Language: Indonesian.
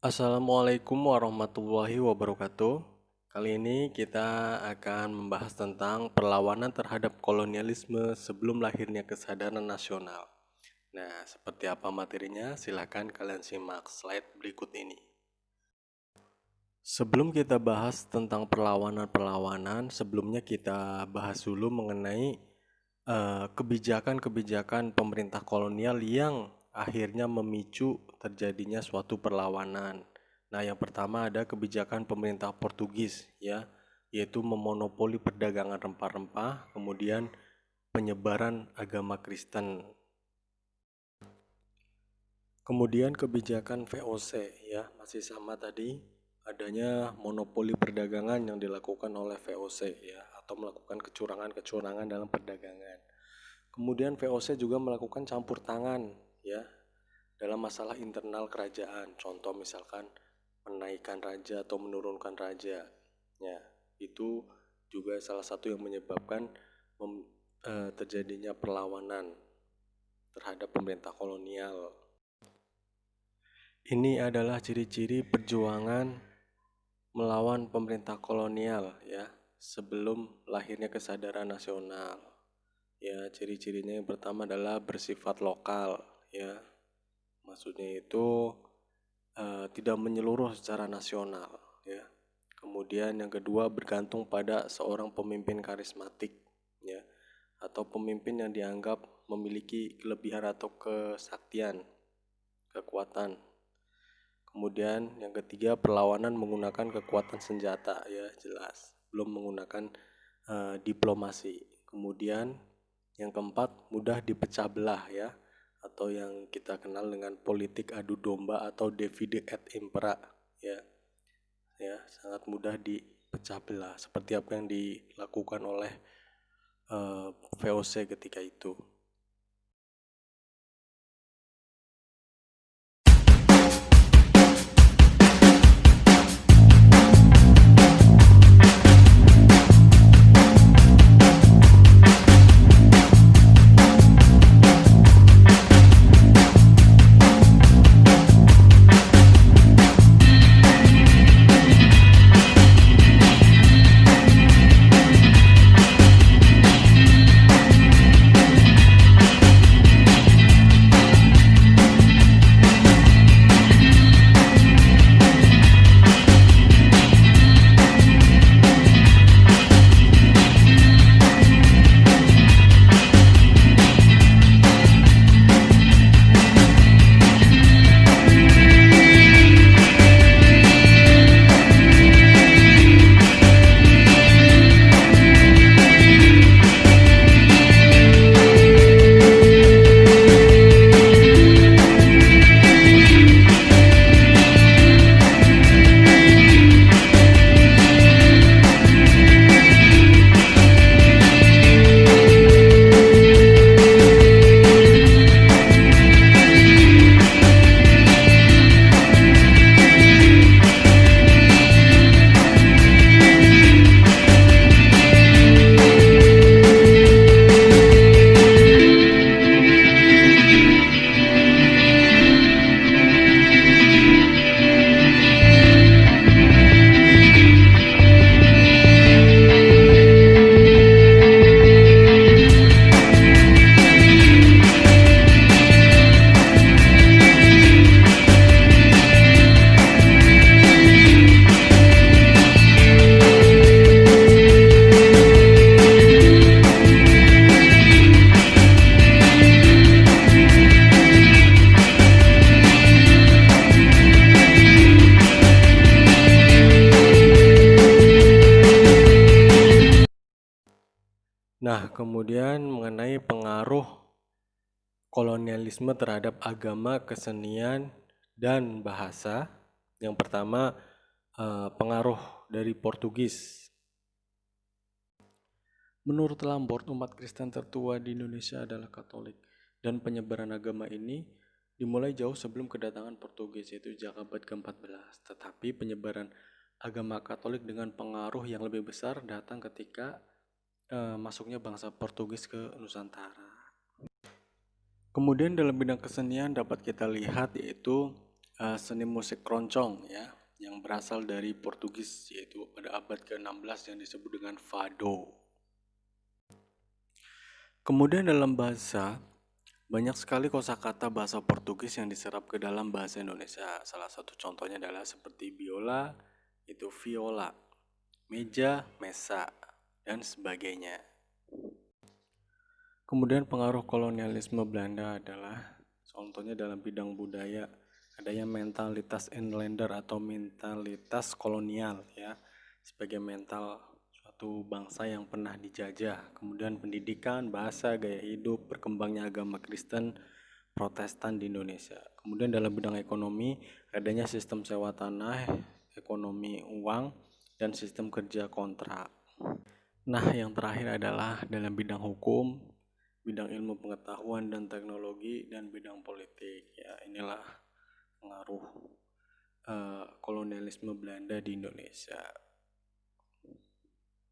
Assalamualaikum warahmatullahi wabarakatuh. Kali ini kita akan membahas tentang perlawanan terhadap kolonialisme sebelum lahirnya kesadaran nasional. Nah, seperti apa materinya? Silakan kalian simak slide berikut ini. Sebelum kita bahas tentang perlawanan-perlawanan, sebelumnya kita bahas dulu mengenai kebijakan-kebijakan pemerintah kolonial yang akhirnya memicu terjadinya suatu perlawanan. Nah, yang pertama ada kebijakan pemerintah Portugis, ya, yaitu memonopoli perdagangan rempah-rempah, kemudian penyebaran agama Kristen. Kemudian kebijakan VOC, ya, masih sama tadi, adanya monopoli perdagangan yang dilakukan oleh VOC, ya, atau melakukan kecurangan-kecurangan dalam perdagangan. Kemudian VOC juga melakukan campur tangan, ya, dalam masalah internal kerajaan. Contoh misalkan menaikkan raja atau menurunkan raja. Ya, itu juga salah satu yang menyebabkan terjadinya perlawanan terhadap pemerintah kolonial. Ini adalah ciri-ciri perjuangan melawan pemerintah kolonial, ya, sebelum lahirnya kesadaran nasional. Ya, ciri-cirinya yang pertama adalah bersifat lokal, ya. Maksudnya itu tidak menyeluruh secara nasional, ya. Kemudian yang kedua bergantung pada seorang pemimpin karismatik, ya, atau pemimpin yang dianggap memiliki kelebihan atau kesaktian, kekuatan. Kemudian yang ketiga perlawanan menggunakan kekuatan senjata, ya, jelas, belum menggunakan diplomasi. Kemudian yang keempat mudah dipecah belah, ya, atau yang kita kenal dengan politik adu domba atau divide et impera, ya, sangat mudah dipecah belah seperti apa yang dilakukan oleh VOC ketika itu. Nah, kemudian mengenai pengaruh kolonialisme terhadap agama, kesenian, dan bahasa. Yang pertama, pengaruh dari Portugis. Menurut Lambert, umat Kristen tertua di Indonesia adalah Katolik, dan penyebaran agama ini dimulai jauh sebelum kedatangan Portugis, yaitu sejak abad ke-14. Tetapi penyebaran agama Katolik dengan pengaruh yang lebih besar datang ketika masuknya bangsa Portugis ke Nusantara. Kemudian dalam bidang kesenian dapat kita lihat yaitu seni musik keroncong ya, yang berasal dari Portugis yaitu pada abad ke-16 yang disebut dengan fado. Kemudian dalam bahasa, banyak sekali kosakata bahasa Portugis yang diserap ke dalam bahasa Indonesia. Salah satu contohnya adalah seperti biola, itu viola, meja, mesa, dan sebagainya. Kemudian pengaruh kolonialisme Belanda adalah contohnya dalam bidang budaya adanya mentalitas inlander atau mentalitas kolonial ya, sebagai mental suatu bangsa yang pernah dijajah. Kemudian pendidikan, bahasa, gaya hidup, berkembangnya agama Kristen, Protestan di Indonesia. Kemudian dalam bidang ekonomi adanya sistem sewa tanah, ekonomi uang, dan sistem kerja kontrak. Nah, yang terakhir adalah dalam bidang hukum, bidang ilmu pengetahuan dan teknologi, dan bidang politik. Ya, inilah pengaruh kolonialisme Belanda di Indonesia.